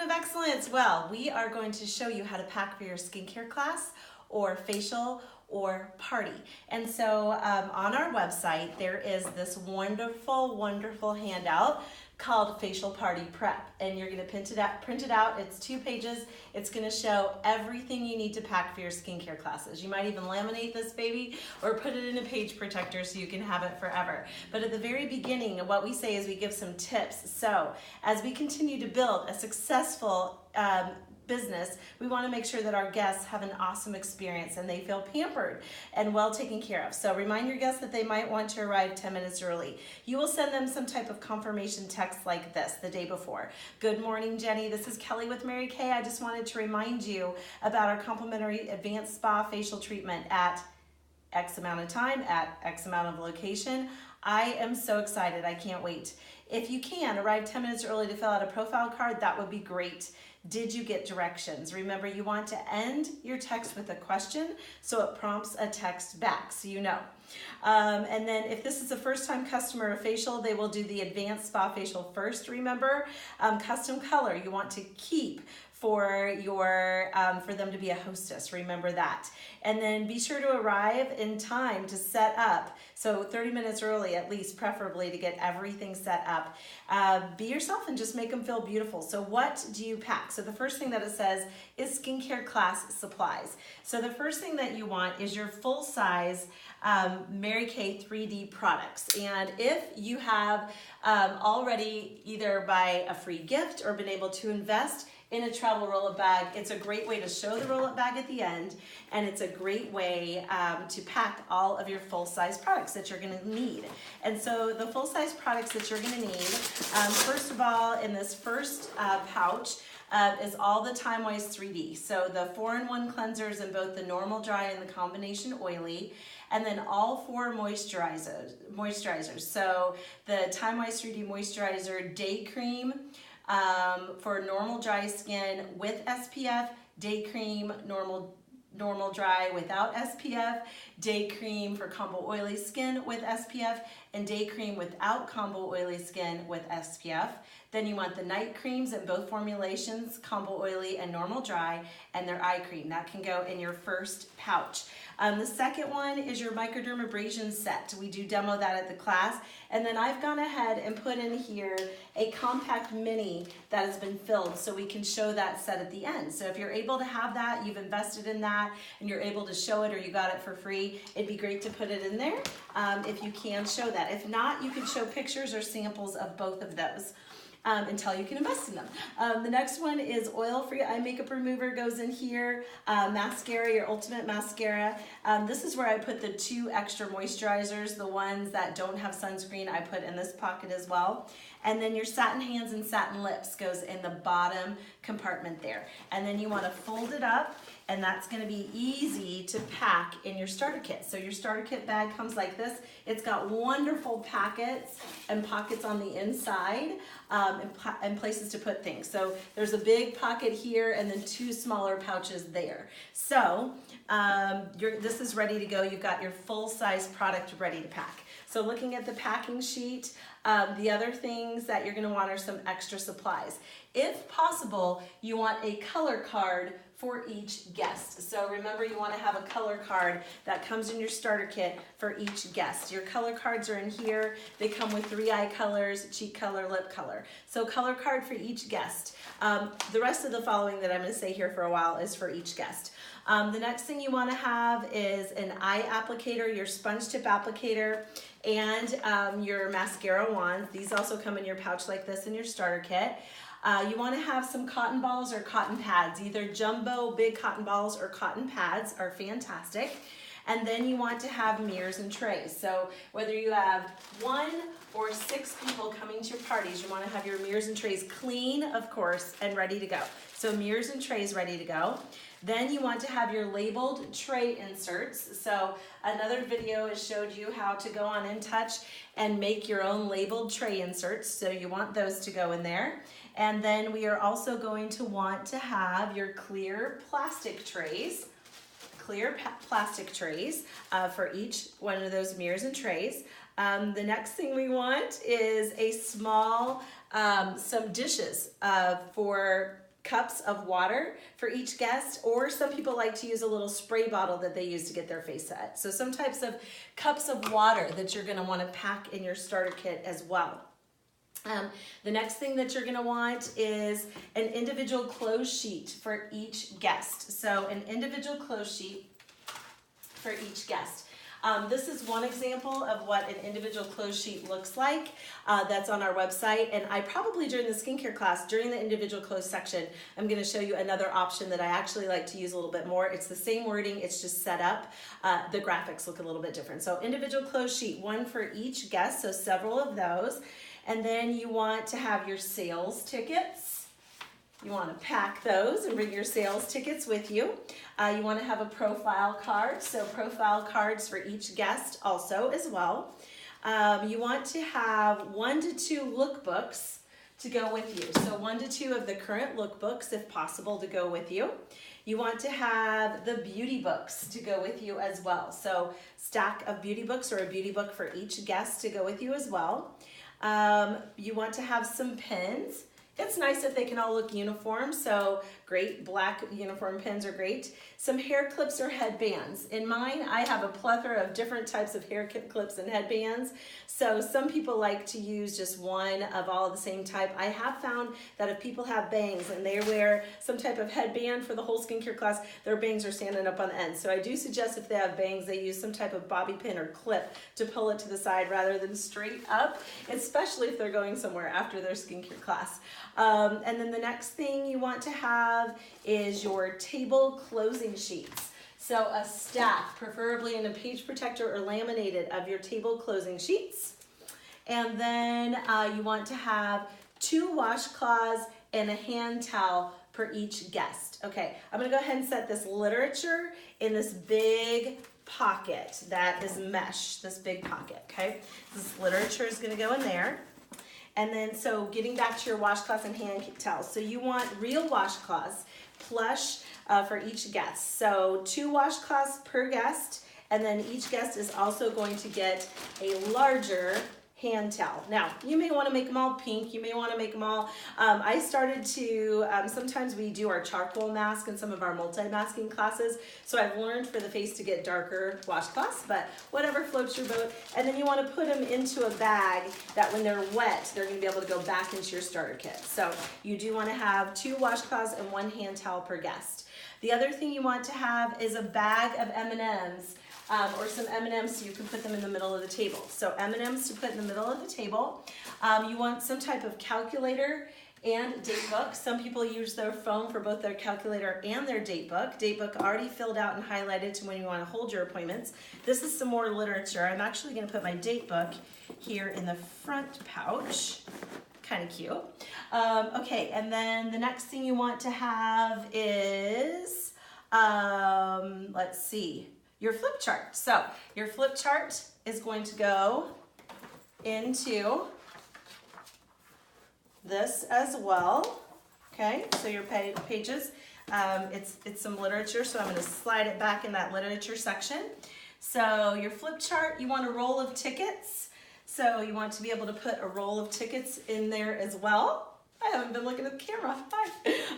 of Excellence. Well, we are going to show you how to pack for your skincare class or facial or party. And so on our website, there is this wonderful handout called Facial Party Prep. And you're gonna print it out. It's 2 pages. It's gonna show everything you need to pack for your skincare classes. You might even laminate this baby or put it in a page protector so you can have it forever. But at the very beginning, what we say is we give some tips. So as we continue to build a successful business, we want to make sure that our guests have an awesome experience and they feel pampered and well taken care of. So remind your guests that they might want to arrive 10 minutes early. You will send them some type of confirmation text like this the day before. Good morning, Jenny. This is Kelly with Mary Kay. I just wanted to remind you about our complimentary advanced spa facial treatment at X amount of time, at X amount of location. I am so excited. I can't wait. If you can, arrive 10 minutes early to fill out a profile card, that would be great. Did you get directions? Remember, you want to end your text with a question so it prompts a text back so you know. And then if this is a first-time customer of facial, they will do the advanced spa facial first, remember. Custom color you want to keep for them to be a hostess, remember that. And then be sure to arrive in time to set up, so 30 minutes early at least, preferably, to get everything set up. Be yourself and just make them feel beautiful. So what do you pack? So the first thing that it says is skincare class supplies. So the first thing that you want is your full-size Mary Kay 3D products. And if you have already either by a free gift or been able to invest in a travel roll-up bag, it's a great way to show the roll-up bag at the end, and it's a great way to pack all of your full-size products that you're gonna need. And so the full-size products that you're gonna need, first of all, in this first pouch, is all the Time Wise 3D. So the 4-in-1 cleansers in both the normal dry and the combination oily, and then all 4 moisturizers. So the Time Wise 3D moisturizer day cream, for normal dry skin with SPF, day cream, normal dry without SPF, day cream for combo oily skin with SPF, and day cream without combo oily skin with SPF. Then you want the night creams in both formulations, combo oily and normal dry, and their eye cream. That can go in your first pouch. The second one is your microdermabrasion set. We do demo that at the class. And then I've gone ahead and put in here a compact mini that has been filled so we can show that set at the end. So if you're able to have that, you've invested in that, and you're able to show it or you got it for free, it'd be great to put it in there if you can show that. If not, you can show pictures or samples of both of those. Until you can invest in them. The next one is oil-free eye makeup remover, goes in here. Mascara, your ultimate mascara. This is where I put the 2 extra moisturizers, the ones that don't have sunscreen, I put in this pocket as well. And then your satin hands and satin lips goes in the bottom compartment there. And then you want to fold it up, and that's going to be easy to pack in your starter kit. So your starter kit bag comes like this. It's got wonderful pockets and pockets on the inside, and places to put things. So there's a big pocket here and then 2 smaller pouches there. So this is ready to go. You've got your full-size product ready to pack. So looking at the packing sheet, the other things that you're going to want are some extra supplies. If possible, you want a color card for each guest. So remember, you want to have a color card that comes in your starter kit for each guest. Your color cards are in here. They come with 3 eye colors, cheek color, lip color. So color card for each guest. The rest of the following that I'm going to say here for a while is for each guest. The next thing you want to have is an eye applicator, your sponge tip applicator, and your mascara wand. These also come in your pouch like this in your starter kit. You want to have some cotton balls or cotton pads. Either jumbo big cotton balls or cotton pads are fantastic. And then you want to have mirrors and trays. So whether you have 1 or 6 people coming to your parties, you want to have your mirrors and trays clean, of course, and ready to go. So mirrors and trays ready to go. Then you want to have your labeled tray inserts. So another video has showed you how to go on InTouch and make your own labeled tray inserts. So you want those to go in there. And then we are also going to want to have your clear plastic trays for each one of those mirrors and trays. The next thing we want is a small, some dishes for cups of water for each guest, or some people like to use a little spray bottle that they use to get their face set. So some types of cups of water that you're going to want to pack in your starter kit as well. The next thing that you're going to want is an individual clothes sheet for each guest. So an individual clothes sheet for each guest. This is one example of what an individual clothes sheet looks like. That's on our website, and I probably during the skincare class, during the individual clothes section, I'm going to show you another option that I actually like to use a little bit more. It's the same wording, it's just set up. The graphics look a little bit different. So individual clothes sheet, one for each guest, so several of those. And then you want to have your sales tickets. You want to pack those and bring your sales tickets with you. You want to have a profile card, so profile cards for each guest also as well. You want to have 1 to 2 lookbooks to go with you. So 1 to 2 of the current lookbooks, if possible, to go with you. You want to have the beauty books to go with you as well. So stack of beauty books or a beauty book for each guest to go with you as well. You want to have some pens. It's nice if they can all look uniform, so great, black uniform pins are great. Some hair clips or headbands. In mine, I have a plethora of different types of hair clips and headbands, so some people like to use just one of all of the same type. I have found that if people have bangs and they wear some type of headband for the whole skincare class, their bangs are standing up on the end. So I do suggest if they have bangs, they use some type of bobby pin or clip to pull it to the side rather than straight up, especially if they're going somewhere after their skincare class. And then the next thing you want to have is your table closing sheets. So a stack, preferably in a page protector or laminated, of your table closing sheets. And then you want to have 2 washcloths and a hand towel per each guest. Okay, I'm gonna go ahead and set this literature in this big pocket that is mesh, this big pocket, okay? This literature is gonna go in there. And then, so getting back to your washcloths and hand towels. So you want real washcloths, plush for each guest. So 2 washcloths per guest, and then each guest is also going to get a larger hand towel. Now, you may want to make them all pink. You may want to make them all, I started to, sometimes we do our charcoal mask in some of our multi-masking classes. So I've learned for the face to get darker washcloths, but whatever floats your boat. And then you want to put them into a bag that when they're wet, they're going to be able to go back into your starter kit. So you do want to have 2 washcloths and 1 hand towel per guest. The other thing you want to have is a bag of M&Ms. Or some M&Ms so you can put them in the middle of the table. So M&Ms to put in the middle of the table. You want some type of calculator and date book. Some people use their phone for both their calculator and their date book. Date book already filled out and highlighted to when you want to hold your appointments. This is some more literature. I'm actually going to put my date book here in the front pouch. Kind of cute. Okay, and then the next thing you want to have is, let's see, your flip chart. So your flip chart is going to go into this as well. Okay, so your pages, it's some literature, so I'm going to slide it back in that literature section. So your flip chart, you want a roll of tickets. So you want to be able to put a roll of tickets in there as well. I haven't been looking at the camera.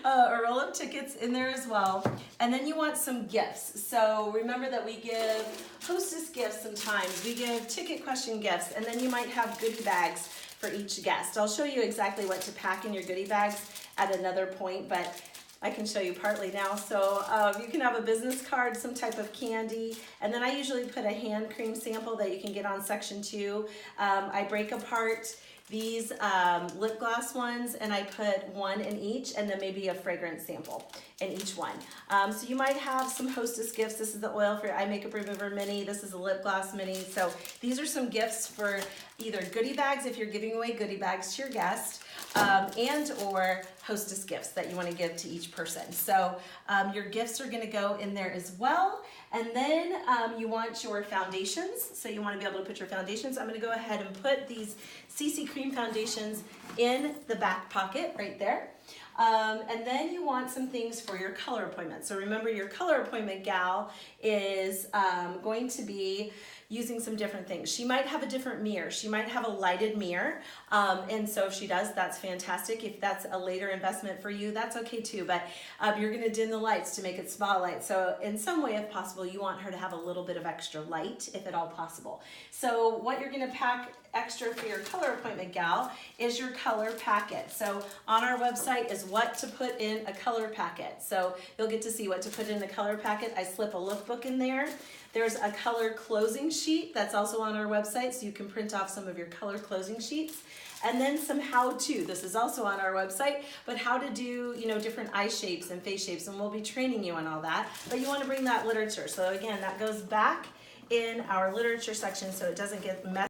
A roll of tickets in there as well. And then you want some gifts. So remember that we give hostess gifts sometimes. We give ticket question gifts, and then you might have goodie bags for each guest. I'll show you exactly what to pack in your goodie bags at another point, but I can show you partly now. So you can have a business card, some type of candy, and then I usually put a hand cream sample that you can get on section 2. I break apart these lip gloss ones, and I put 1 in each, and then maybe a fragrance sample in each one. So you might have some hostess gifts. This is the oil for eye makeup remover mini. This is a lip gloss mini. So these are some gifts for either goodie bags if you're giving away goodie bags to your guest, and or hostess gifts that you want to give to each person. So your gifts are going to go in there as well. And then you want your foundations. So you want to be able to put your foundations. I'm going to go ahead and put these CC Cream foundations in the back pocket right there. And then you want some things for your color appointment. So remember, your color appointment gal is going to be using some different things. She might have a different mirror. She might have a lighted mirror. And so if she does, that's fantastic. If that's a later investment for you, that's okay too. But you're gonna dim the lights to make it spotlight. So in some way, if possible, you want her to have a little bit of extra light, if at all possible. So what you're gonna pack extra for your color appointment gal is your color packet. So on our website is what to put in a color packet. So you'll get to see what to put in the color packet. I slip a lookbook in there. There's a color closing sheet that's also on our website, so you can print off some of your color closing sheets. And then some how-to, this is also on our website, but how to do, different eye shapes and face shapes, and we'll be training you on all that. But you want to bring that literature. So again, that goes back in our literature section so it doesn't get messy.